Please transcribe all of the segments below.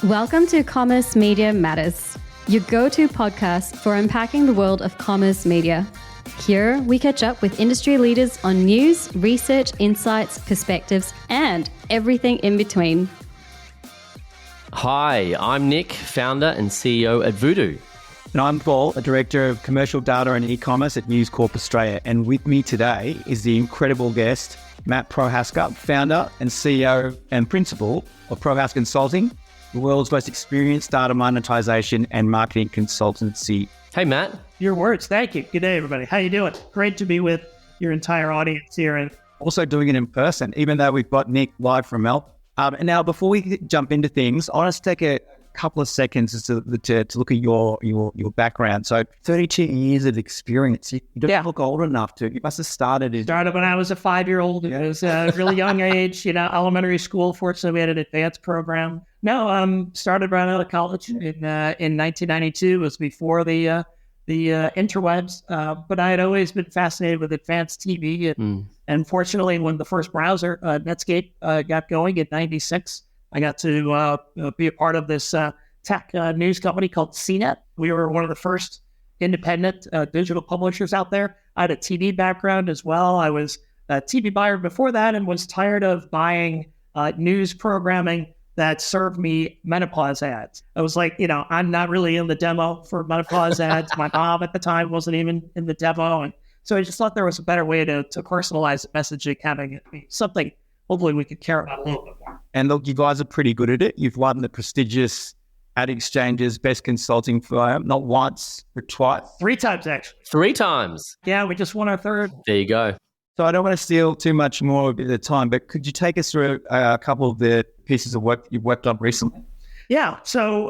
Welcome to Commerce Media Matters, your go-to podcast for unpacking the world of commerce media. Here, we catch up with industry leaders on news, research, insights, perspectives, and everything in between. Hi, I'm Nick, founder and CEO at Voodoo. And I'm Paul, a Director of Commercial Data and E-Commerce at News Corp Australia. And with me today is the incredible guest, Matt Prohaska, founder and CEO and principal of Prohaska Consulting, the world's most experienced data monetization and marketing consultancy. Hey, Matt. Your words. Thank you. Good day, everybody. How you doing? Great to be with your entire audience here. And also doing it in person, even though we've got Nick live from Melbourne. And now, before we jump into things, I want us to take a couple of seconds to look at your background. So 32 years of experience. You don't look old enough to. You must have started when I was a 5-year-old. It was a really young age, elementary school. Fortunately, we had an advanced program. No, started right out of college in 1992. It was before the interwebs, but I had always been fascinated with advanced TV. And fortunately, when the first browser, Netscape, got going in 96, I got to be a part of this tech news company called CNET. We were one of the first independent digital publishers out there. I had a TV background as well. I was a TV buyer before that and was tired of buying news programming that served me menopause ads. I was like, I'm not really in the demo for menopause ads. My mom at the time wasn't even in the demo. And so I just thought there was a better way to personalize the messaging, having it be something hopefully we could care about a little bit more. And look, you guys are pretty good at it. You've won the prestigious Ad Exchange's Best Consulting Firm, not once, but twice. 3 times, actually. 3 times. Yeah, we just won our 3rd. There you go. So I don't want to steal too much more of the time, but could you take us through a couple of the pieces of work you've worked on recently? Yeah, so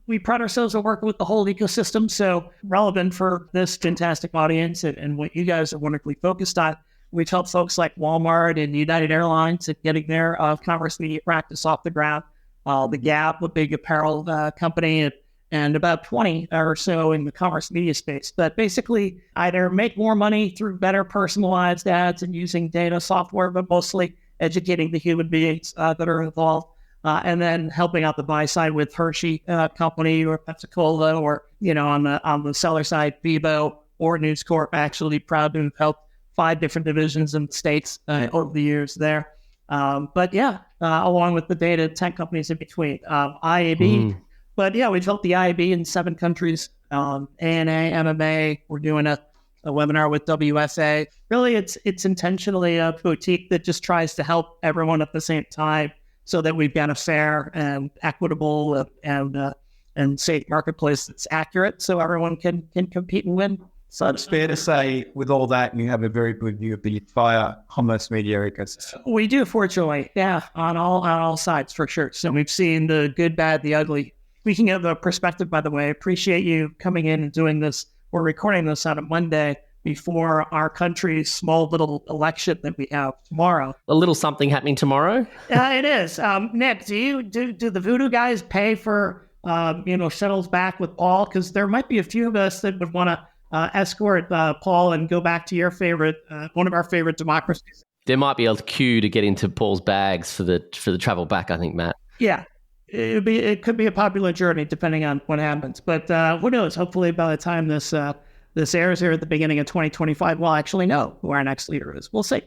we pride ourselves on working with the whole ecosystem, so relevant for this fantastic audience and what you guys are wonderfully focused on. We've helped folks like Walmart and United Airlines in getting their commerce media practice off the ground, The Gap, a big apparel company, and about 20 or so in the commerce media space. But basically, either make more money through better personalized ads and using data software, but mostly educating the human beings that are involved, and then helping out the buy side with Hershey Company or Pepsi-Cola, or on the seller side, Vivo or News Corp. Actually, proud to have helped 5 different divisions in the States over the years there. Along with the data, 10 companies in between. IAB. But yeah, we've helped the IAB in 7 countries. ANA, MMA, we're doing a webinar with WSA. Really, it's intentionally a boutique that just tries to help everyone at the same time so that we've got a fair and equitable and safe marketplace that's accurate so everyone can compete and win. So it's fair to say, with all that, you have a very good view of the entire commerce media ecosystem. We do, fortunately. Yeah, on all sides, for sure. So we've seen the good, bad, the ugly. Speaking of the perspective, by the way, I appreciate you coming in and doing this. We're recording this on a Monday before our country's small little election that we have tomorrow. A little something happening tomorrow? It is. Nick, do the Voodoo guys pay for shuttles back with Paul? Because there might be a few of us that would want to escort Paul and go back to your favorite, one of our favorite democracies. There might be a queue to get into Paul's bags for the travel back, I think, Matt. Yeah, it could be a popular journey depending on what happens. But who knows? Hopefully, by the time this airs here at the beginning of 2025, we'll actually know who our next leader is. We'll see. A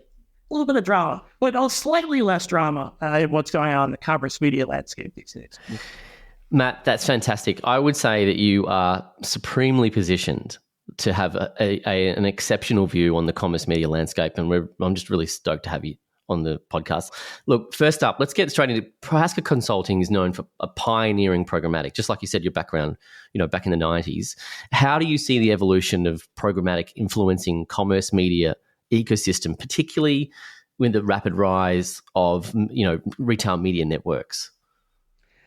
little bit of drama, but slightly less drama in what's going on in the commerce media landscape these days. Matt, that's fantastic. I would say that you are supremely positioned to have an exceptional view on the commerce media landscape, and I'm just really stoked to have you on the podcast. Look, first up, let's get straight into Prohaska Consulting is known for a pioneering programmatic, just like you said, your background, back in the 90s. How do you see the evolution of programmatic influencing commerce media ecosystem, particularly with the rapid rise of, retail media networks?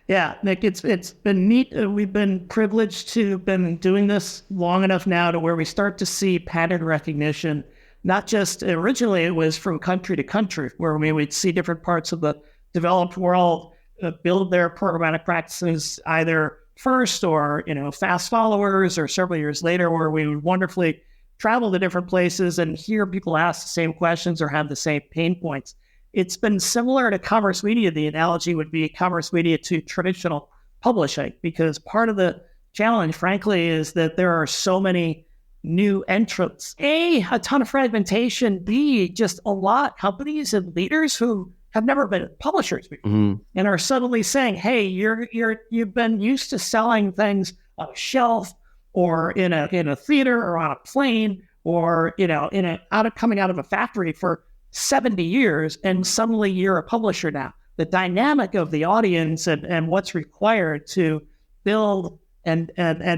Yeah, Nick, it's been neat. We've been privileged to have been doing this long enough now to where we start to see pattern recognition. Not just originally, it was from country to country, where we'd see different parts of the developed world build their programmatic practices either first or, fast followers, or several years later, where we would wonderfully travel to different places and hear people ask the same questions or have the same pain points. It's been similar to commerce media. The analogy would be commerce media to traditional publishing, because part of the challenge, frankly, is that there are so many new entrants. A ton of fragmentation. B, just a lot of companies and leaders who have never been publishers before and are suddenly saying, "Hey, you've been used to selling things on a shelf or in a theater or on a plane or coming out of a factory for 70 years, and suddenly you're a publisher now." The dynamic of the audience and what's required to build and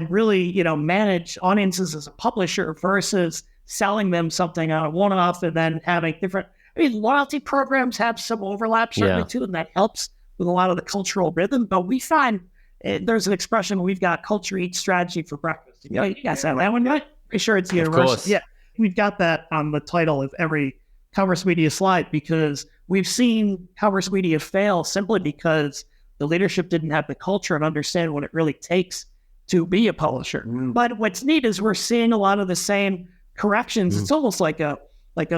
really, manage audiences as a publisher versus selling them something on a one-off and then having different, loyalty programs have some overlap certainly too, and that helps with a lot of the cultural rhythm. But we find there's an expression, we've got culture eats strategy for breakfast. You guys have that one, right? Pretty sure it's universal. Yeah, we've got that on the title of every commerce media slide, because we've seen commerce media fail simply because the leadership didn't have the culture and understand what it really takes to be a publisher. But what's neat is we're seeing a lot of the same corrections. It's almost like a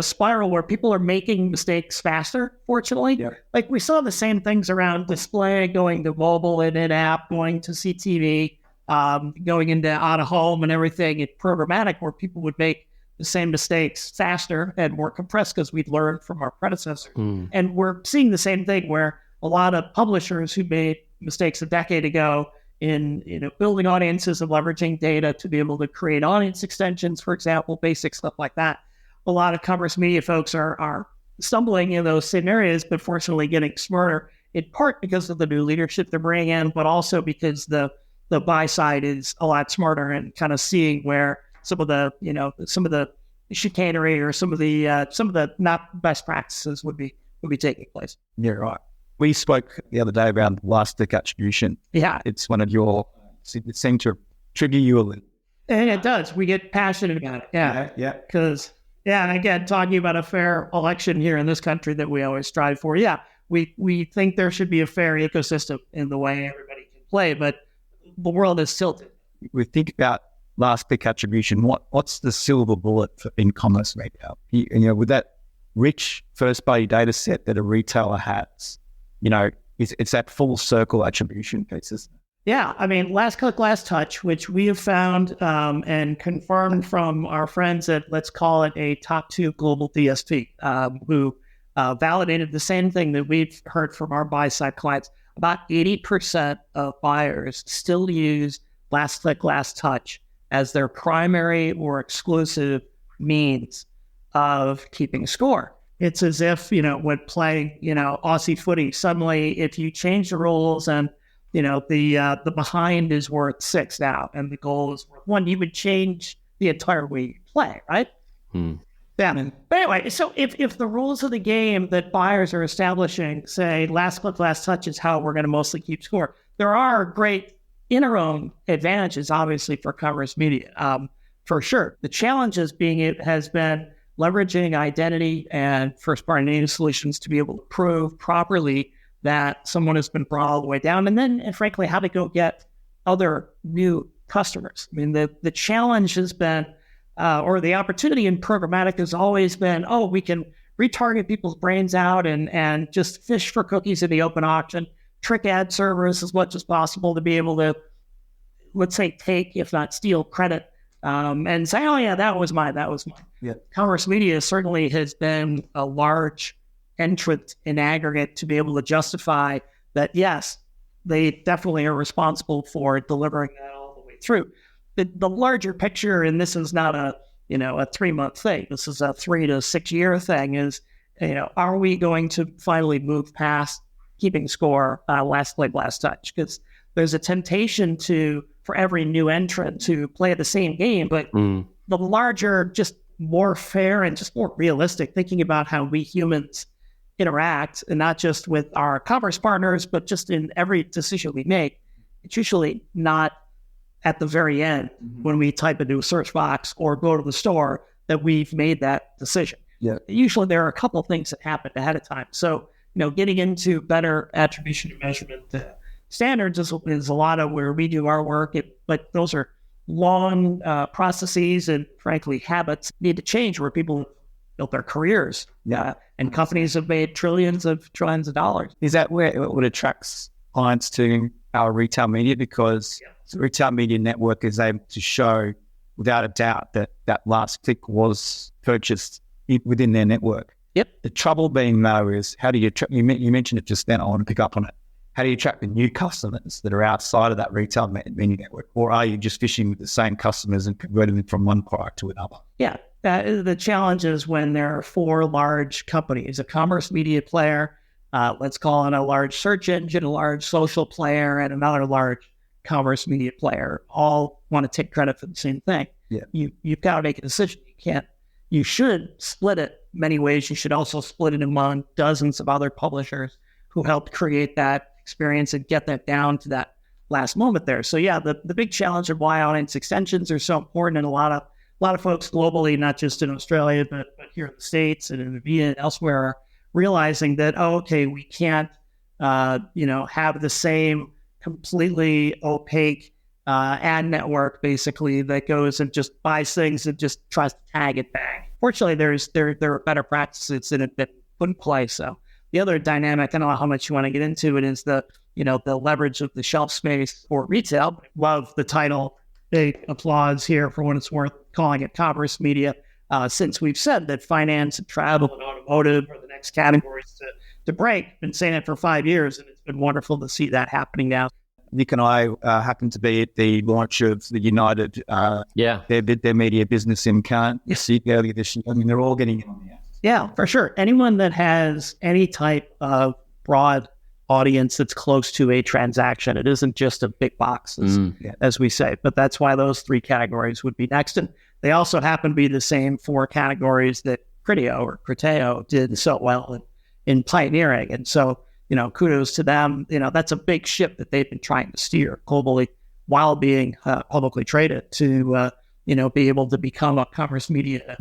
spiral where people are making mistakes faster, fortunately. Yeah. Like we saw the same things around display, going to mobile and in-app, going to CTV, going into out-of-home and everything in programmatic, where people would make the same mistakes faster and more compressed because we'd learned from our predecessors. And we're seeing the same thing where a lot of publishers who made mistakes a decade ago in building audiences and leveraging data to be able to create audience extensions, for example, basic stuff like that. A lot of commerce media folks are stumbling in those same areas, but fortunately getting smarter, in part because of the new leadership they're bringing in, but also because the buy side is a lot smarter and kind of seeing where some of the chicanery or some of the not best practices would be taking place. Yeah, right. We spoke the other day about last click attribution. Yeah. It's one of it seemed to trigger you a little. And it does. We get passionate about it. Yeah. Yeah. Because, and again, talking about a fair election here in this country that we always strive for. Yeah. We think there should be a fair ecosystem in the way everybody can play, but the world is tilted. We think about last click attribution. What's the silver bullet in commerce right now? With that rich first party data set that a retailer has, it's that full circle attribution piece. Yeah, last click, last touch, which we have found and confirmed from our friends at, let's call it a top 2 global DSP, who validated the same thing that we've heard from our buy-side clients. About 80% of buyers still use last click, last touch as their primary or exclusive means of keeping score. It's as if, when playing, Aussie footy, suddenly if you change the rules and, the behind is worth 6 now and the goal is worth 1, you would change the entire way you play, right? Yeah. But anyway, so if the rules of the game that buyers are establishing say last click, last touch is how we're going to mostly keep score, there are great interim advantages, obviously, for commerce media, for sure. The challenge has been leveraging identity and first-party native solutions to be able to prove properly that someone has been brought all the way down, and frankly, how to go get other new customers. The challenge has been, or the opportunity in programmatic has always been, we can retarget people's brains out and just fish for cookies in the open auction, trick ad servers as much as possible to be able to, let's say, take, if not steal, credit and say, that was mine. Yeah. Commerce media certainly has been a large entrant in aggregate to be able to justify that, yes, they definitely are responsible for delivering that all the way through. The larger picture, and this is not a 3-month thing, this is a 3 to 6 year thing, is, are we going to finally move past keeping score last click, last touch? Because there's a temptation for every new entrant to play the same game, but the larger, just more fair and just more realistic, thinking about how we humans interact, and not just with our commerce partners, but just in every decision we make, it's usually not at the very end when we type into a search box or go to the store that we've made that decision. Yeah. Usually there are a couple of things that happen ahead of time. So, getting into better attribution and measurement standards is a lot of where we do our work, but those are long processes and, frankly, habits need to change where people built their careers. Yeah. And companies have made trillions of dollars. Is that what attracts clients to our retail media, because the retail media network is able to show without a doubt that that last click was purchased within their network. Yep. The trouble being, though, is how do you you mentioned it just then, I want to pick up on it. How do you attract the new customers that are outside of that retail media network? Or are you just fishing with the same customers and converting them from one product to another? Yeah. The challenge is when there are four large companies, a commerce media player, let's call it a large search engine, a large social player, and another large commerce media player, all want to take credit for the same thing. Yeah. You've got to make a decision. You should split it many ways. You should also split it among dozens of other publishers who helped create that experience and get that down to that last moment there. So yeah, the big challenge of why audience extensions are so important, and a lot of folks globally, not just in Australia, but here in the States and in EMEA and elsewhere, are realizing that, we can't, have the same completely opaque ad network basically that goes and just buys things and just tries to tag it back. Fortunately, there are better practices that have been put in place. So the other dynamic, I don't know how much you want to get into it, is the leverage of the shelf space for retail. Love the title. Big applause here for what it's worth, calling it commerce media, since we've said that finance and travel and automotive are the next categories to break. Been saying it for 5 years, and it's been wonderful to see that happening now. Nick and I happened to be at the launch of the United, their media business in Cannes earlier this year. I mean, they're all getting in on the app. Yeah, for sure. Anyone that has any type of broad audience that's close to a transaction, it isn't just a big box, as we say. But that's why those three categories would be next. And they also happen to be the same four categories that Criteo did so well in pioneering. And so, kudos to them. That's a big ship that they've been trying to steer globally while being publicly traded to, be able to become a commerce media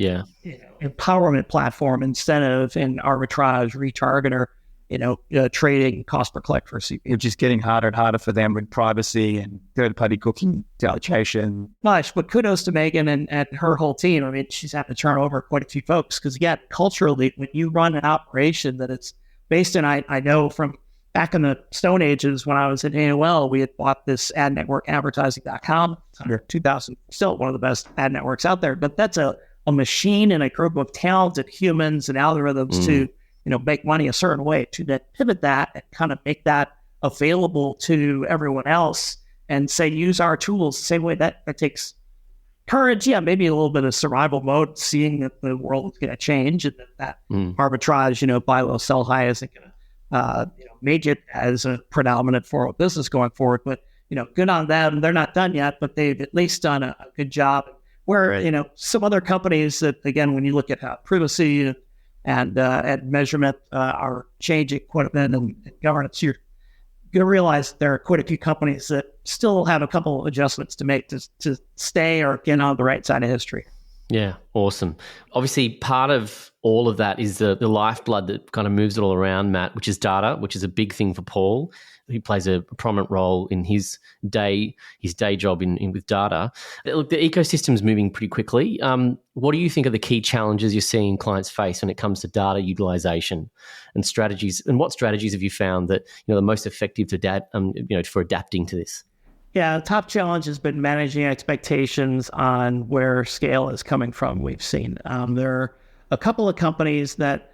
empowerment platform instead of an arbitrage retargeter, trading cost per click for CPM. Which is getting harder and harder for them with privacy and third-party cookie allocation. Gosh, but kudos to Megan and her whole team. I mean, she's had to turn over quite a few folks because, culturally, when you run an operation that it's based in, I know from back in the Stone Ages when I was at AOL, we had bought this ad network, advertising.com, under 2000, still one of the best ad networks out there. But that's a machine and a group of talented humans and algorithms to, make money a certain way, to then pivot that and kind of make that available to everyone else and say, use our tools the same way. That takes courage, maybe a little bit of survival mode, seeing that the world is going to change and that arbitrage, buy low, sell high isn't going to, make it as a predominant form of business going forward. But, good on them. They're not done yet, but they've at least done a good job. Where, some other companies that, again, when you look at how privacy and measurement are changing quite a bit and governance, you're going to realize there are quite a few companies that still have a couple of adjustments to make to stay or get on the right side of history. Yeah, awesome. Obviously, part of all of that is the lifeblood that kind of moves it all around, Matt, which is data, which is a big thing for Paul. He plays a prominent role in his day job in with data. Look, the ecosystem's moving pretty quickly. What do you think are the key challenges you're seeing clients face when it comes to data utilization and strategies? And what strategies have you found that the most effective to for adapting to this? Yeah, the top challenge has been managing expectations on where scale is coming from. We've seen there are a couple of companies that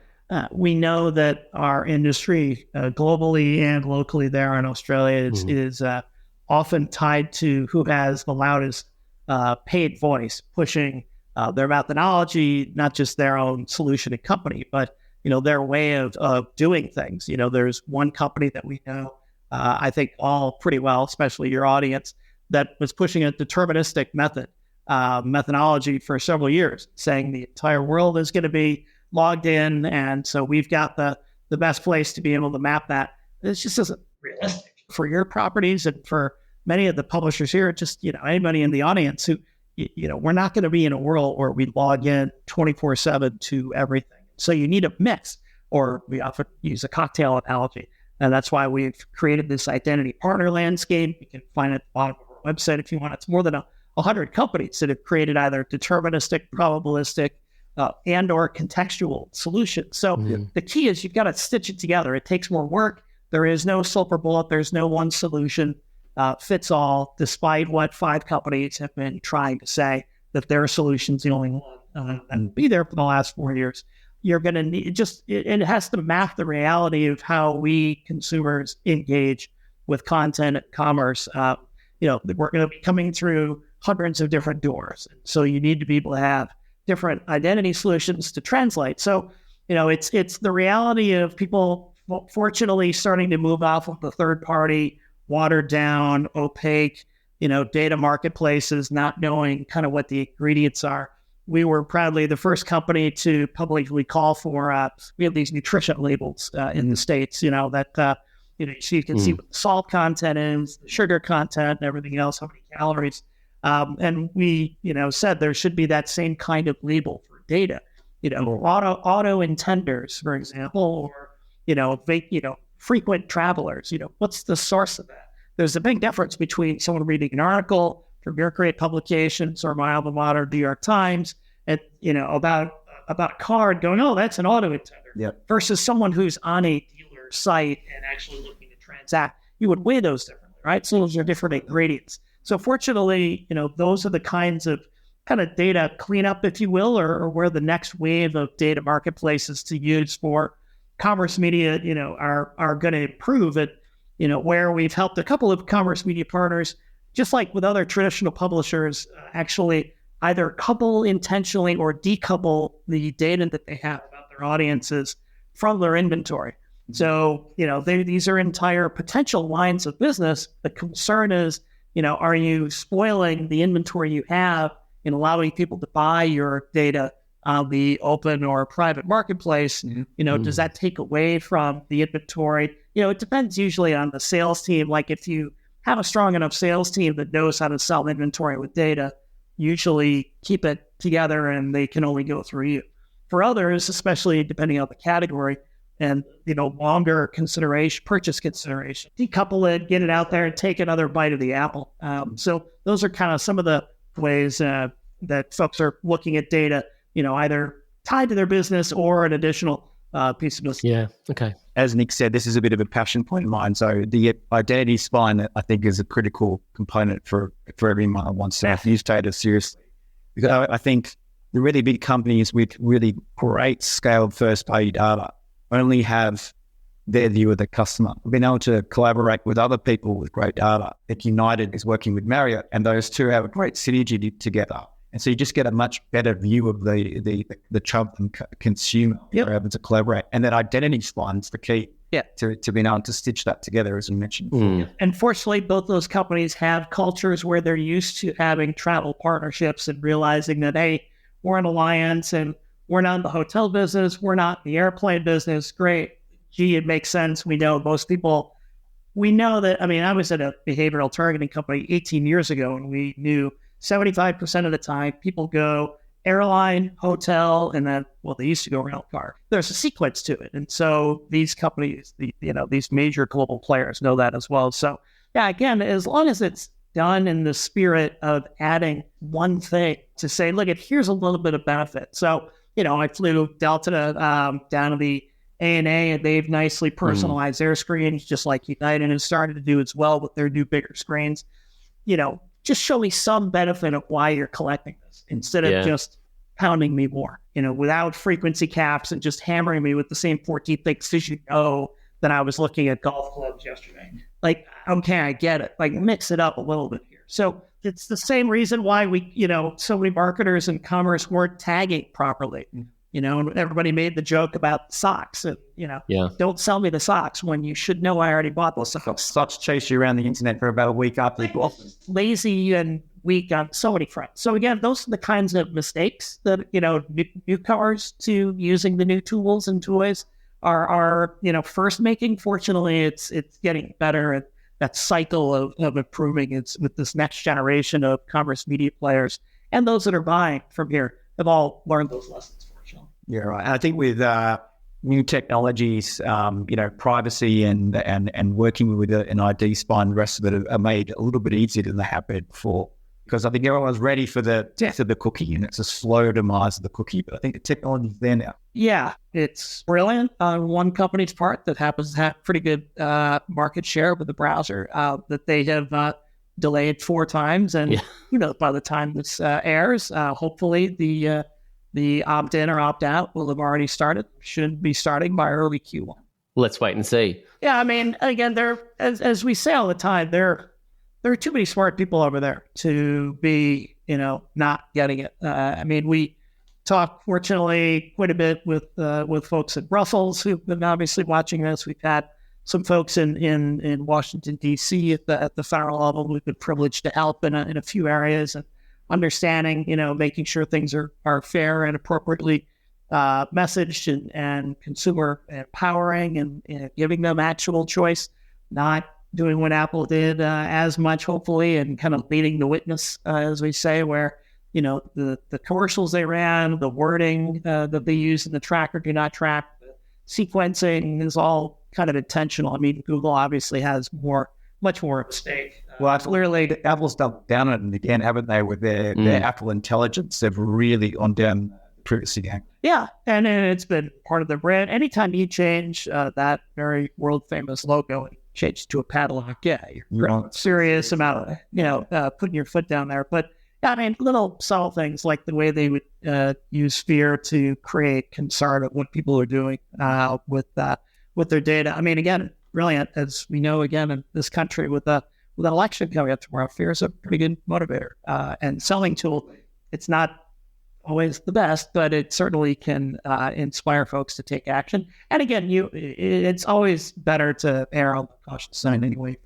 we know that our industry globally and locally there in Australia is often tied to who has the loudest paid voice, pushing their methodology, not just their own solution and company, but their way of doing things. There's one company that we know, I think all pretty well, especially your audience, that was pushing a deterministic methodology for several years, saying the entire world is going to be logged in, and so we've got the best place to be able to map that. This just isn't realistic for your properties and for many of the publishers here. Just anybody in the audience who we're not going to be in a world where we log in 24/7 to everything. So you need a mix, or we often use a cocktail analogy. And that's why we've created this identity partner landscape. You can find it at the bottom of our website if you want. It's more than 100 companies that have created either deterministic, probabilistic, and or contextual solutions. So the key is you've got to stitch it together. It takes more work. There is no silver bullet. There's no one solution. fits all, despite what 5 companies have been trying to say that their solution's the only one and be there for the last 4 years. You're going to need it has to map the reality of how we consumers engage with content and commerce. We're going to be coming through hundreds of different doors. So you need to be able to have different identity solutions to translate. So, it's the reality of people, fortunately, starting to move off of the third party, watered down, opaque, data marketplaces, not knowing kind of what the ingredients are. We were proudly the first company to publicly call for, we have these nutrition labels in the States, so you can see what the salt content is, the sugar content, and everything else, how many calories. And we, said there should be that same kind of label for data, auto intenders, for example, or, frequent travelers, what's the source of that? There's a big difference between someone reading an article from your great publications or my alma mater, New York Times, and, about a car and going, oh, that's an auto intender, versus someone who's on a dealer site and actually looking to transact. You would weigh those differently, right? So those are different ingredients. So fortunately, those are the kinds of kind of data cleanup, if you will, or where the next wave of data marketplaces to use for commerce media, are going to improve it, where we've helped a couple of commerce media partners, just like with other traditional publishers, actually either couple intentionally or decouple the data that they have about their audiences from their inventory. So, these are entire potential lines of business. The concern is, are you spoiling the inventory you have in allowing people to buy your data on the open or private marketplace? Does that take away from the inventory? It depends usually on the sales team. Like if you have a strong enough sales team that knows how to sell inventory with data, usually keep it together and they can only go through you. For others, especially depending on the category and, longer purchase consideration, decouple it, get it out there and take another bite of the apple. So those are kind of some of the ways that folks are looking at data, either tied to their business or an additional piece of business. Yeah. Okay. As Nick said, this is a bit of a passion point of mine. So the identity spine, I think, is a critical component for everyone who wants to use data seriously. Because I think the really big companies with really great scaled first-party data only have their view of the customer. Being able to collaborate with other people with great data. Like United is working with Marriott, and those two have a great synergy together. And so you just get a much better view of the Trump consumer. You're able to collaborate. And that identity spine is the key to being able to stitch that together, as I mentioned before. And fortunately, both those companies have cultures where they're used to having travel partnerships and realizing that, hey, we're an alliance and we're not in the hotel business. We're not in the airplane business. Great. Gee, it makes sense. We know most people. We know that, I was at a behavioral targeting company 18 years ago, and we knew 75% of the time, people go airline, hotel, and then, they used to go rental car. There's a sequence to it. And so these companies, these major global players know that as well. So, again, as long as it's done in the spirit of adding one thing to say, look, here's a little bit of benefit. So, I flew Delta down to the ANA, and they've nicely personalized their screens, just like United has started to do as well with their new bigger screens. Just show me some benefit of why you're collecting this instead of just pounding me more, without frequency caps and just hammering me with the same 14 things because that I was looking at golf clubs yesterday. Like, okay, I get it. Like, mix it up a little bit here. So it's the same reason why we, so many marketers in commerce weren't tagging properly. And everybody made the joke about socks. And, don't sell me the socks when you should know I already bought those socks. Socks chase you around the internet for about a week after you bought them. Lazy and weak on so many fronts. So again, those are the kinds of mistakes that, newcomers to using the new tools and toys are first making. Fortunately, it's getting better. And that cycle of improving it's with this next generation of commerce media players and those that are buying from here have all learned those lessons. Yeah, right. I think with new technologies, privacy and working with an ID spine, the rest of it are made a little bit easier than they have been before. because I think everyone's ready for the death of the cookie, and it's a slow demise of the cookie. But I think the technology's there now. Yeah, it's brilliant on one company's part that happens to have pretty good market share with the browser that they have delayed 4 times. And by the time this airs, hopefully the opt-in or opt-out will have already started. Should be starting by early Q1. Let's wait and see. Yeah, I mean, again, as we say all the time, there are too many smart people over there to be, not getting it. I mean, we talk, fortunately, quite a bit with folks at Brussels who've been obviously watching this. We've had some folks in Washington, D.C. at the federal level. We've been privileged to help in a few areas and understanding, making sure things are fair and appropriately messaged and consumer empowering and giving them actual choice, not doing what Apple did as much, hopefully, and kind of leading the witness, as we say, where, the commercials they ran, the wording that they use in the tracker do not track, the sequencing is all kind of intentional. I mean, Google obviously has much more at stake. Well, clearly, Apple's doubled down on it again, haven't they, with their Apple Intelligence? They've really on down the privacy game. Yeah, and it's been part of the brand. Anytime you change that very world-famous logo and change it to a padlock, you're serious about, putting your foot down there. But, I mean, little subtle things like the way they would use Sphere to create concern of what people are doing with their data. I mean, again, brilliant, as we know, again, in this country with an election coming up tomorrow, Fear is a pretty good motivator and selling tool. It's not always the best, but it certainly can inspire folks to take action. And again, it's always better to err on the cautious side anyway,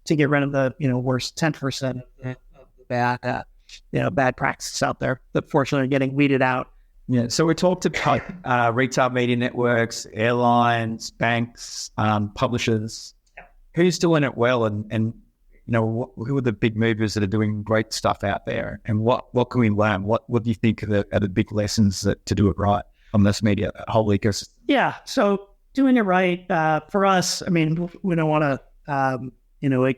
to get rid of the worst 10% of the bad practices out there that fortunately are getting weeded out. Yeah, so we talked about retail media networks, airlines, banks, publishers. Who's doing it well, and who are the big movers that are doing great stuff out there, and what can we learn? What do you think are the big lessons to do it right on this media whole ecosystem? Yeah, so doing it right for us. I mean, we don't want to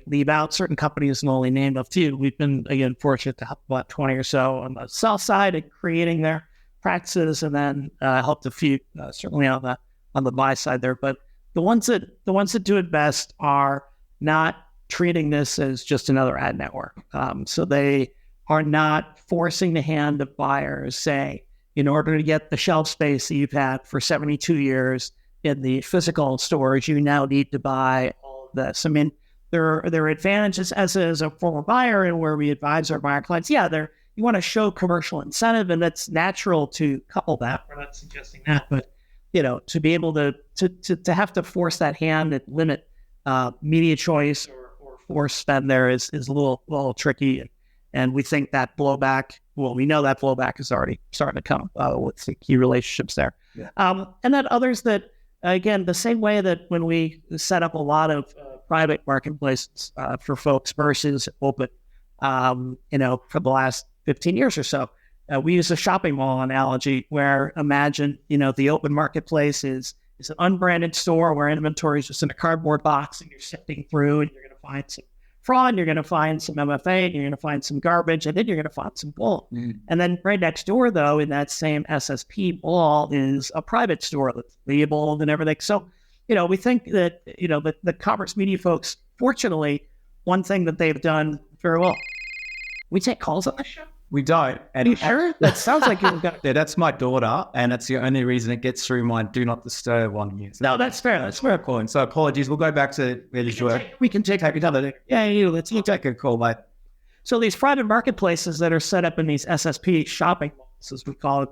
leave out certain companies and only name a few. We've been again fortunate to help about 20 or so on the sell side and creating their practices, and then helped a few certainly on the buy side there. But the ones that do it best are not treating this as just another ad network. So they are not forcing the hand of buyers, saying, in order to get the shelf space that you've had for 72 years in the physical stores, you now need to buy all of this. I mean, there are advantages as a former buyer and where we advise our buyer clients. Yeah, you want to show commercial incentive, and that's natural to couple that. We're not suggesting that, but to be able to have to force that hand and limit media choice or force spend there is a little tricky, and we think that blowback. Well, we know that blowback is already starting to come with the key relationships there, and then others that again the same way that when we set up a lot of private marketplaces for folks versus open, for the last 15 years or so, we use a shopping mall analogy where imagine the open marketplace is an unbranded store where inventory is just in a cardboard box and you're sifting through and you're going to find some fraud, you're going to find some MFA, and you're going to find some garbage, and then you're going to find some bull. And then right next door, though, in that same SSP bull is a private store that's labeled and everything. So, we think that, the commerce media folks, fortunately, one thing that they've done very well, we take calls on this show. We don't. And you sure? That sounds like you've got. Yeah, that's my daughter, and it's the only reason it gets through my do not disturb one here. No, that's fair. That's fair. Calling. So apologies. We'll go back to where you were. We can take another. Yeah, let's take a call, mate. So these private marketplaces that are set up in these SSP shopping malls, as we call it,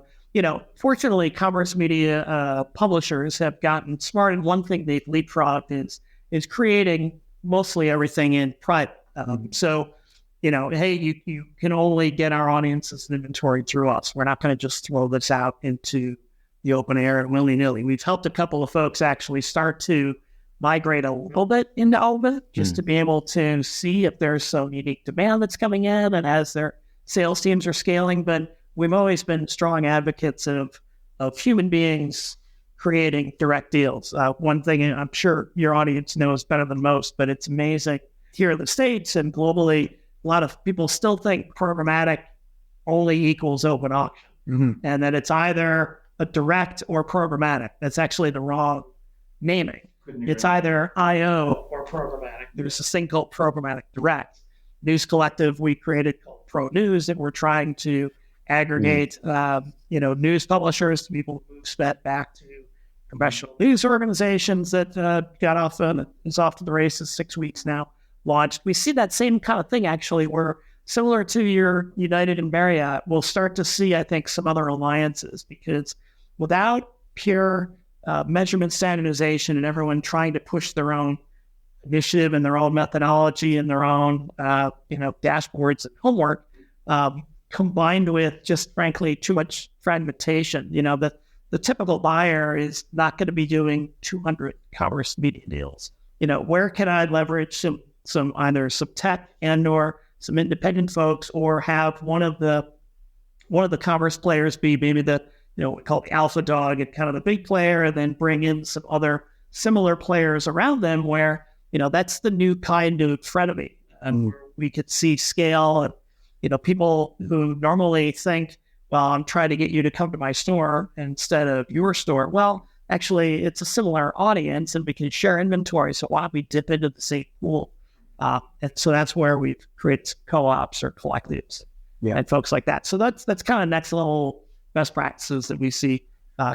fortunately, commerce media publishers have gotten smart, and one thing they've leapfrogged is creating mostly everything in private. So. Hey, you can only get our audiences and inventory through us. We're not going to just throw this out into the open air and willy-nilly. We've helped a couple of folks actually start to migrate a little bit into Alba just to be able to see if there's some unique demand that's coming in and as their sales teams are scaling. But we've always been strong advocates of human beings creating direct deals. One thing I'm sure your audience knows better than most, but it's amazing here in the States and globally, a lot of people still think programmatic only equals open auction, and that it's either a direct or programmatic. That's actually the wrong naming. It's either IO or programmatic. There's this thing called programmatic direct. News Collective we created called Pro News, and we're trying to aggregate, news publishers to people who spent back to professional news organizations that got off is off to the races 6 weeks now. Launched. We see that same kind of thing actually, where similar to your United and Marriott, we'll start to see, I think, some other alliances, because without pure measurement standardization and everyone trying to push their own initiative and their own methodology and their own dashboards and homework, combined with just frankly too much fragmentation, the typical buyer is not going to be doing 200 commerce media deals. Where can I leverage some either some tech and or some independent folks, or have one of the commerce players be maybe the we call it the alpha dog and kind of the big player, and then bring in some other similar players around them, where that's the new kind of frenemy, and we could see scale. And people who normally think, well, I'm trying to get you to come to my store instead of your store. Well, actually, it's a similar audience, and we can share inventory. So why don't we dip into the same pool? And so that's where we've created co-ops or collectives and folks like that. So that's kind of next level best practices that we see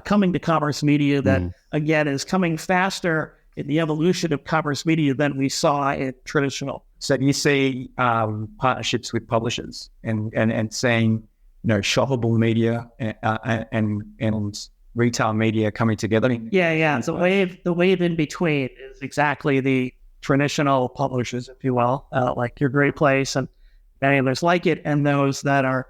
coming to commerce media that, again, is coming faster in the evolution of commerce media than we saw in traditional. So do you see partnerships with publishers and saying, shoppable media and retail media coming together? Yeah. The wave in between is exactly the traditional publishers, if you will, like Your Great Place and many others like it, and those that are,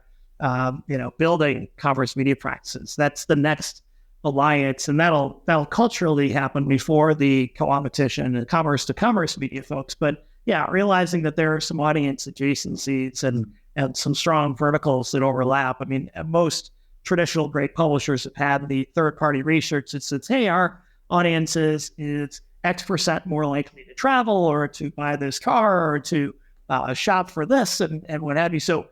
building commerce media practices. That's the next alliance, and that'll culturally happen before the competition and commerce to commerce media folks. But yeah, realizing that there are some audience adjacencies and some strong verticals that overlap. I mean, most traditional great publishers have had the third-party research that says, hey, our audience is X% more likely to travel or to buy this car or to shop for this and what have you. So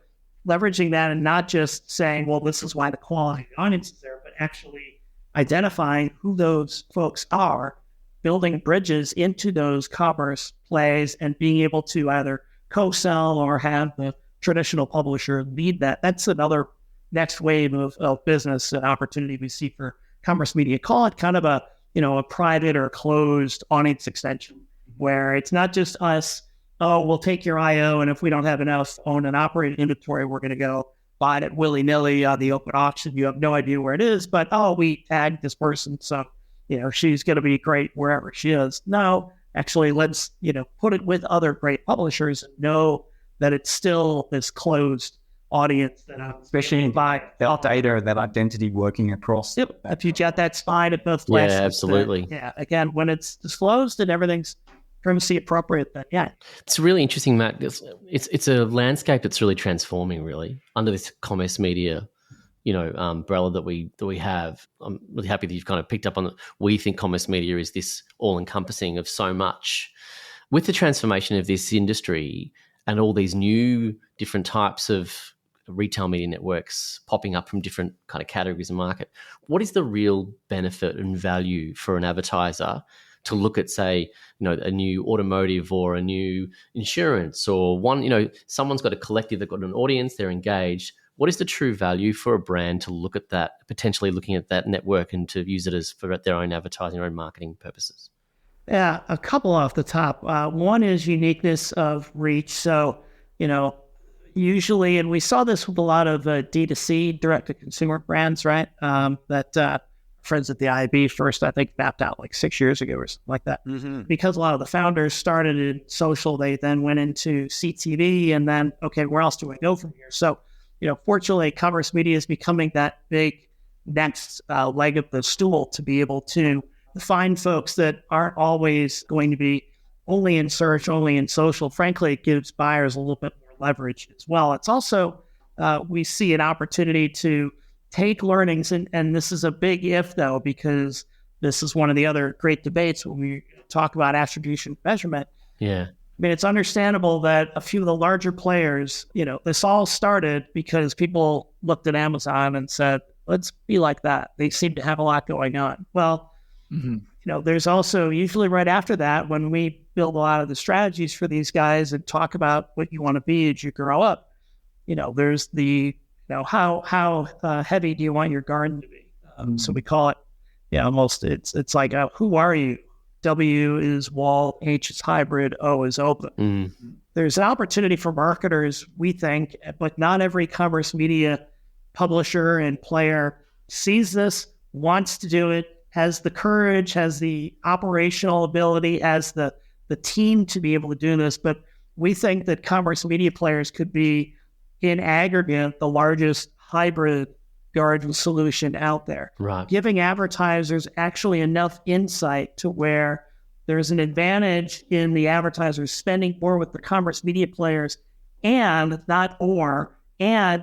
leveraging that and not just saying, well, this is why the quality of the audience is there, but actually identifying who those folks are, building bridges into those commerce plays, and being able to either co-sell or have the traditional publisher lead that. That's another next wave of business and opportunity we see for commerce media. Call it kind of a private or closed audience extension, where it's not just us, we'll take your IO, and if we don't have enough owned and operated inventory, we're going to go buy it willy-nilly on the open auction. You have no idea where it is, but we tagged this person, so she's going to be great wherever she is. No, actually, let's put it with other great publishers and know that it's still this closed audience that I'm especially by that data and that identity working across. Yep. If you got that spine at both places. Yeah, absolutely. Again, when it's disclosed and everything's privacy appropriate, then it's really interesting, Matt. It's a landscape that's really transforming, really, under this commerce media, umbrella that we have. I'm really happy that you've kind of picked up on it. We think commerce media is this all-encompassing of so much. With the transformation of this industry and all these new different types of retail media networks popping up from different kind of categories of market, what is the real benefit and value for an advertiser to look at, say, a new automotive or a new insurance, or one, someone's got a collective, they've got an audience, they're engaged. What is the true value for a brand to look at that, potentially looking at that network and to use it as for their own advertising, their own marketing purposes? Yeah, a couple off the top. One is uniqueness of reach. So, usually, and we saw this with a lot of D2C, direct-to-consumer brands, right? That friends at the IAB first, I think, mapped out like 6 years ago or something like that. Mm-hmm. Because a lot of the founders started in social, they then went into CTV, and then, okay, where else do I go from here? So, fortunately, commerce media is becoming that big next leg of the stool to be able to find folks that aren't always going to be only in search, only in social. Frankly, it gives buyers a little bit more leverage as well. It's also, we see an opportunity to take learnings, and this is a big if, though, because this is one of the other great debates when we talk about attribution measurement. Yeah. mean, it's understandable that a few of the larger players, this all started because people looked at Amazon and said, let's be like that. They seem to have a lot going on. Well, there's also usually right after that, when we build a lot of the strategies for these guys and talk about what you want to be as you grow up, there's the, how heavy do you want your garden to be? So we call it, almost, it's like, who are you? W is wall, H is hybrid, O is open. There's an opportunity for marketers, we think, but not every commerce media publisher and player sees this, wants to do it, has the courage, has the operational ability, has the team to be able to do this. But we think that commerce media players could be, in aggregate, the largest hybrid garden solution out there, right? Giving advertisers actually enough insight to where there's an advantage in the advertisers spending more with the commerce media players, and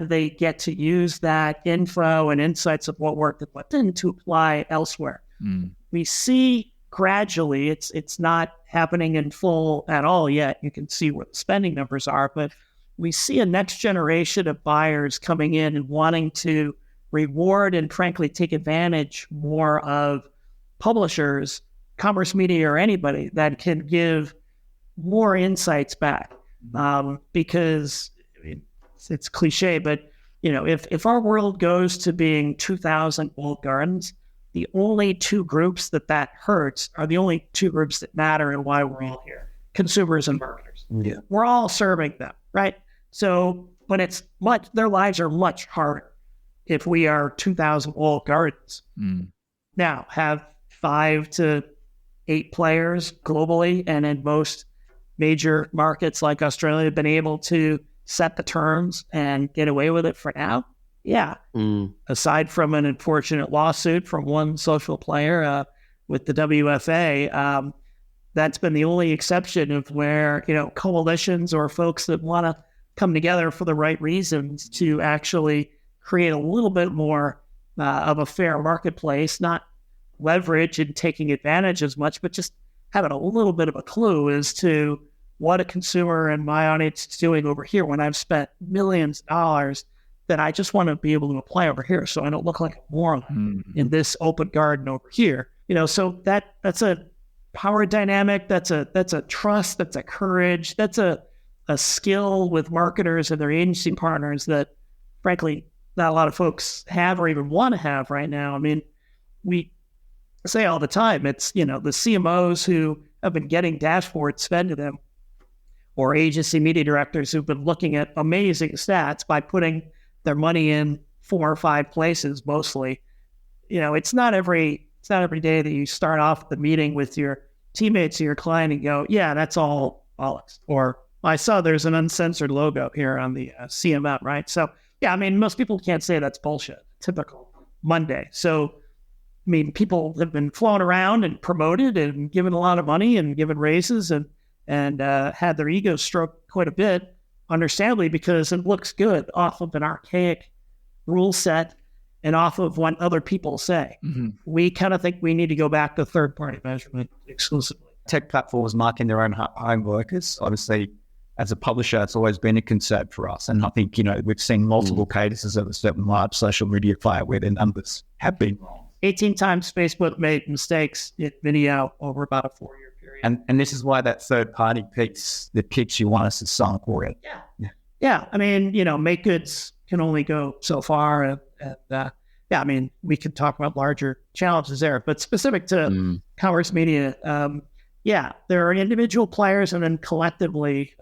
they get to use that info and insights of what worked and what didn't to apply elsewhere. We see gradually, it's not happening in full at all yet. You can see what the spending numbers are, but we see a next generation of buyers coming in and wanting to reward and frankly take advantage more of publishers, commerce media, or anybody that can give more insights back. Because it's cliche, but if our world goes to being 2,000 walled gardens, the only two groups that hurts are the only two groups that matter and why we're all here: consumers and marketers. Yeah. We're all serving them, right? So, but their lives are much harder if we are 2,000 walled gardens. Now, have 5 to 8 players globally, and in most major markets like Australia, been able to set the terms and get away with it for now? Yeah. Aside from an unfortunate lawsuit from one social player with the WFA, that's been the only exception of where, coalitions or folks that want to come together for the right reasons to actually create a little bit more of a fair marketplace, not leverage and taking advantage as much, but just having a little bit of a clue as to what a consumer and my audience is doing over here when I've spent millions of dollars that I just want to be able to apply over here so I don't look like a moron in this open garden over here. So that's a power dynamic, that's a trust, that's a courage, that's a skill with marketers and their agency partners that frankly not a lot of folks have or even want to have right now. I mean, we say all the time, it's, the CMOs who have been getting dashboards fed to them, or agency media directors who've been looking at amazing stats by putting their money in 4 or 5 places mostly. It's not every day that you start off the meeting with your teammates or your client and go, yeah, that's all bollocks. Or I saw there's an uncensored logo here on the CMM, right? So yeah, I mean, most people can't say that's bullshit. Typical Monday. So, I mean, people have been flown around and promoted and given a lot of money and given raises and had their egos stroked quite a bit, understandably, because it looks good off of an archaic rule set and off of what other people say. We kind of think we need to go back to third-party measurement exclusively. Tech platforms marking their own home workers. Obviously, as a publisher, it's always been a concern for us. And I think, we've seen multiple cases of a certain large social media player where their numbers have been wrong. 18 times Facebook made mistakes in video over about a 4-year period. And this is why that third-party piece, the pitch you want us to sell for it. Yeah. I mean, make goods can only go so far. And I mean, we could talk about larger challenges there, but specific to commerce media, there are individual players, and then collectively,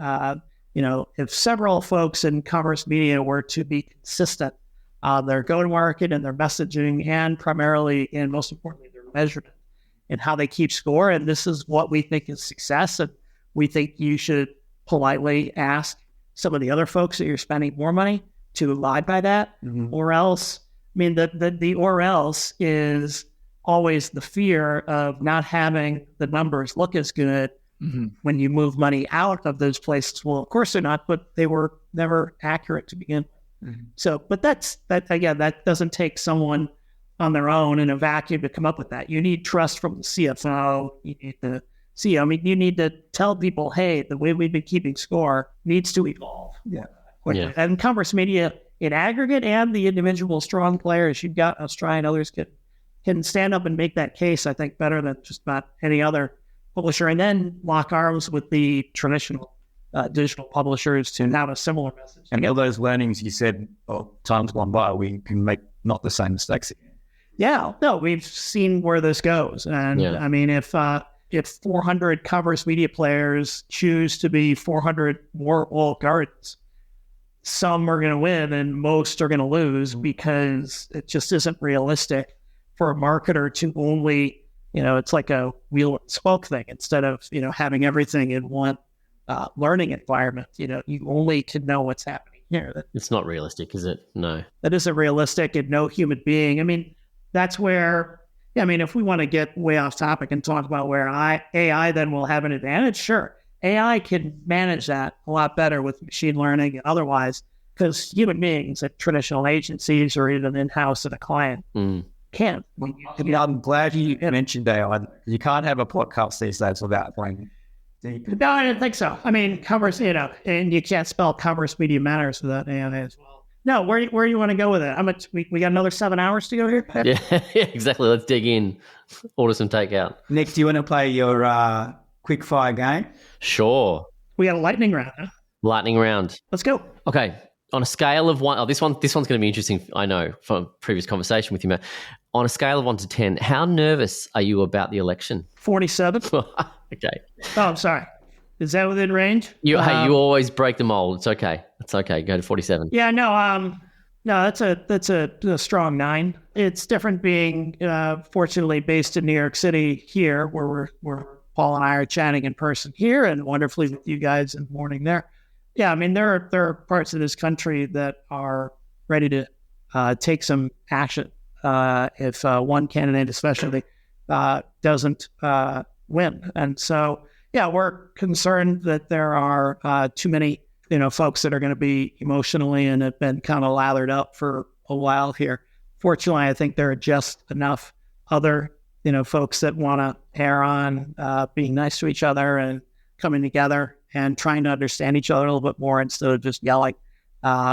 if several folks in commerce media were to be consistent on their go-to-market and their messaging, and primarily, and most importantly, their measurement and how they keep score, and this is what we think is success, and we think you should politely ask some of the other folks that you're spending more money to abide by that, or else, I mean, the or else is always the fear of not having the numbers look as good when you move money out of those places. Well, of course they're not, but they were never accurate to begin with. So, but that doesn't take someone on their own in a vacuum to come up with that. You need trust from the CFO. You need the CEO. I mean, you need to tell people, hey, the way we've been keeping score needs to evolve. Quickly. Yeah. And commerce media in aggregate and the individual strong players you've got, us trying, others can stand up and make that case, I think, better than just about any other publisher, and then lock arms with the traditional digital publishers to have a similar message. And all those learnings you said, time's gone by, we can make not the same mistakes again. Yeah, no, we've seen where this goes. And I mean, if 400 commerce media players choose to be 400 more walled gardens, some are going to win and most are going to lose, because it just isn't realistic for a marketer to only, it's like a wheel and spoke thing, instead of, having everything in one learning environment. You only can know what's happening here. It's not realistic, is it? No. That isn't realistic, and no human being. I mean, that's where, if we want to get way off topic and talk about where AI then will have an advantage, sure. AI can manage that a lot better with machine learning and otherwise, because human beings at traditional agencies or even in-house at a client can't. I'm glad you mentioned AI. You can't have a podcast these days without playing. No, I didn't think so. I mean, commerce, and you can't spell commerce media matters without AI as well. No, where do you want to go with it? We got another 7 hours to go here. Yeah, exactly. Let's dig in. Order some takeout. Nick, do you want to play your quick fire game? Sure. We got a lightning round, huh? Lightning round. Let's go. Okay. On a scale of 1, this one's going to be interesting. I know from a previous conversation with you, Matt. On a scale of 1 to 10, how nervous are you about the election? 47. Okay. Oh, I'm sorry. Is that within range? You always break the mold. It's okay. It's okay. Go to 47. Yeah, no, that's a strong 9. It's different being fortunately based in New York City here, where Paul and I are chatting in person here, and wonderfully with you guys in the morning there. Yeah, I mean, there are parts of this country that are ready to take some action if one candidate especially doesn't win. And so, yeah, we're concerned that there are too many, folks that are going to be emotionally and have been kind of lathered up for a while here. Fortunately, I think there are just enough other, folks that want to err on being nice to each other and coming together and trying to understand each other a little bit more instead of just yelling.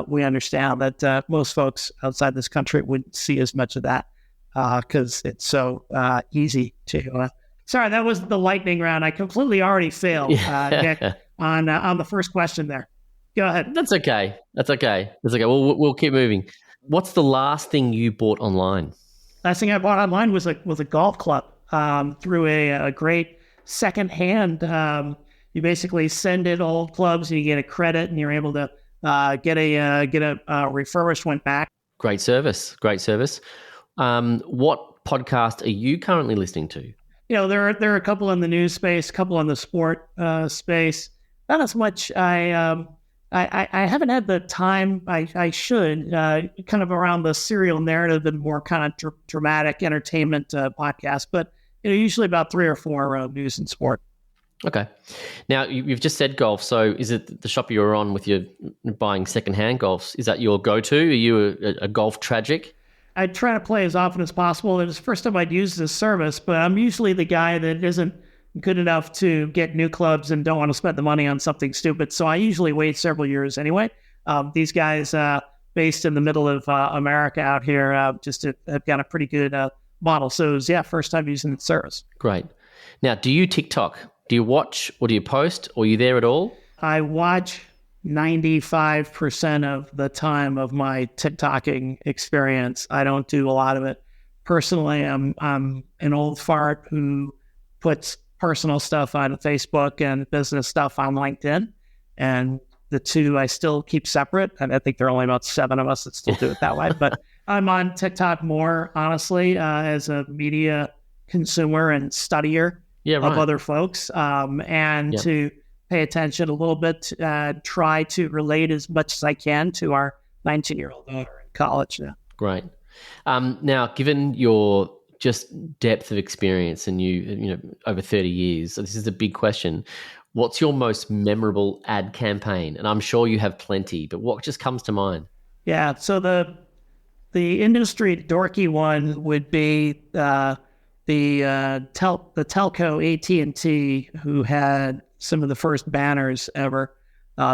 We understand that most folks outside this country wouldn't see as much of that because it's so easy to... Sorry, that was the lightning round. I completely already failed, Nick, on the first question there. Go ahead. That's okay. We'll keep moving. What's the last thing you bought online? Last thing I bought online was a golf club through a great secondhand. You basically send in old clubs and you get a credit, and you're able to get a refurbished one back. Great service. What podcast are you currently listening to? There are a couple in the news space, a couple in the sport space. Not as much. I haven't had the time. I should kind of around the serial narrative and more kind of dramatic entertainment podcast. But usually about 3 or 4 news and sport. Okay. Now, you've just said golf. So is it the shop you were on with your buying secondhand golfs? Is that your go-to? Are you a golf tragic? I try to play as often as possible. It was the first time I'd used this service, but I'm usually the guy that isn't good enough to get new clubs and don't want to spend the money on something stupid. So I usually wait several years anyway. These guys based in the middle of America out here just have got a pretty good model. So it was, first time using the service. Great. Now, do you TikTok? Do you watch or do you post, or are you there at all? I watch 95% of the time of my TikToking experience. I don't do a lot of it. Personally, I'm an old fart who puts personal stuff on Facebook and business stuff on LinkedIn. And the two I still keep separate. And I think there are only about 7 of us that still do it that way. But I'm on TikTok more, honestly, as a media consumer and studier of other folks, to pay attention a little bit, try to relate as much as I can to our 19-year-old daughter in college now. Great. Now, given your just depth of experience and you over 30 years, so this is a big question. What's your most memorable ad campaign? And I'm sure you have plenty, but what just comes to mind? Yeah, so the industry dorky one would be the telco AT&T, who had some of the first banners ever,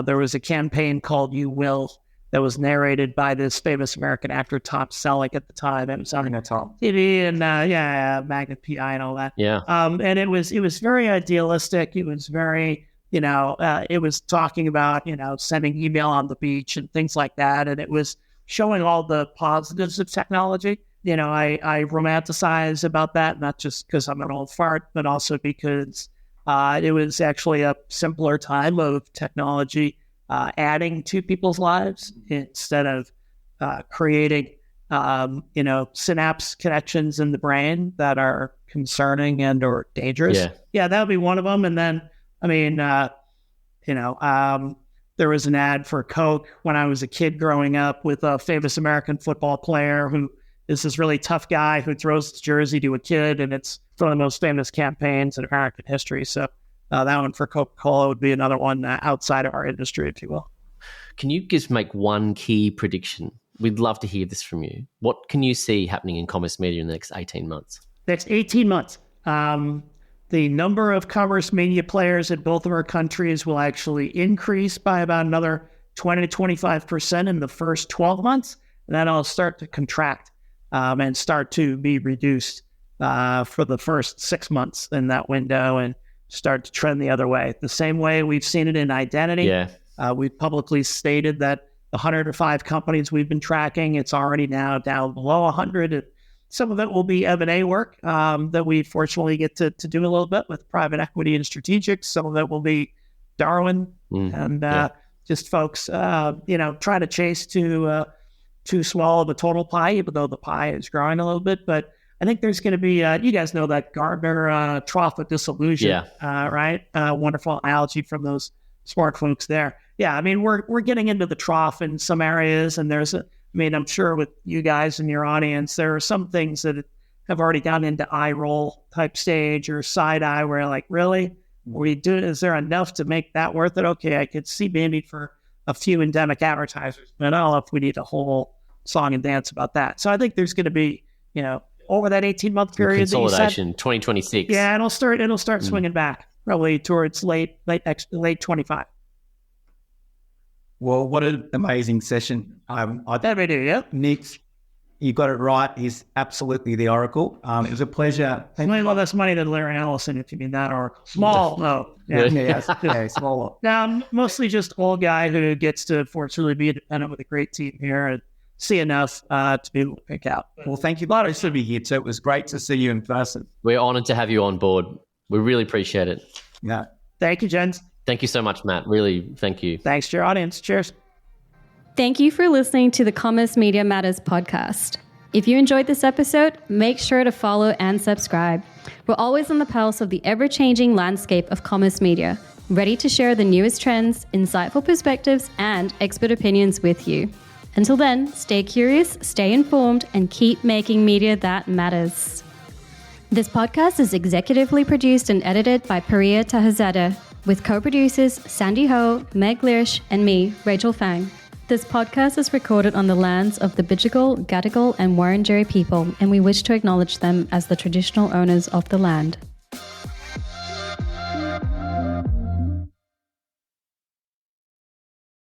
there was a campaign called "You Will" that was narrated by this famous American actor Tom Selleck at the time. It was on TV and Magnum PI and all that. Yeah. And it was very idealistic. It was very, it was talking about, sending email on the beach and things like that. And it was showing all the positives of technology. I romanticize about that, not just because I'm an old fart, but also because it was actually a simpler time of technology adding to people's lives instead of creating, synapse connections in the brain that are concerning and or dangerous. Yeah, that would be one of them. And then, there was an ad for Coke when I was a kid growing up with a famous American football player who is this really tough guy who throws his jersey to a kid, and it's one of the most famous campaigns in American history. So that one for Coca-Cola would be another one outside of our industry, if you will. Can you just make one key prediction? We'd love to hear this from you. What can you see happening in commerce media in the next 18 months? Next 18 months. The number of commerce media players in both of our countries will actually increase by about another 20 to 25% in the first 12 months. And then it'll start to contract and start to be reduced for the first 6 months in that window and start to trend the other way. The same way we've seen it in identity. Yeah. We've publicly stated that the 105 companies we've been tracking, it's already now down below 100. Some of it will be M&A work that we fortunately get to do a little bit with private equity and strategics. Some of it will be Darwin and just folks, trying to chase too small of a total pie, even though the pie is growing a little bit. But I think there's going to be, you guys know that Gardner trough of disillusion, right? Wonderful analogy from those smart folks there. Yeah, I mean, we're getting into the trough in some areas, and I'm sure with you guys and your audience, there are some things that have already gotten into eye roll type stage or side eye where like, really? Is there enough to make that worth it? Okay, I could see maybe for a few endemic advertisers, but I don't know if we need a whole song and dance about that. So I think there's going to be, over that 18-month period, consolidation, 2026. Yeah, it'll start swinging back probably towards late 25. Well, what an amazing session. That we do, yeah. Nick, you got it right. He's absolutely the oracle. It was a pleasure. Money, well, that's money to Larry Ellison, if you mean that oracle. Small, no. Yeah, smaller. Now, I'm mostly just old guy who gets to fortunately be independent with a great team here and see enough to be able to pick out. Well, thank you. Glad to be here too. It was great to see you in person. We're honored to have you on board. We really appreciate it. Yeah. Thank you, gents. Thank you so much, Matt. Really, thank you. Thanks to your audience. Cheers. Thank you for listening to the Commerce Media Matters podcast. If you enjoyed this episode, make sure to follow and subscribe. We're always on the pulse of the ever-changing landscape of commerce media, ready to share the newest trends, insightful perspectives, and expert opinions with you. Until then, stay curious, stay informed, and keep making media that matters. This podcast is executively produced and edited by Priya Tahazadeh, with co-producers Sandy Ho, Meg Lirsch, and me, Rachel Fang. This podcast is recorded on the lands of the Bidjigal, Gadigal, and Wurundjeri people, and we wish to acknowledge them as the traditional owners of the land.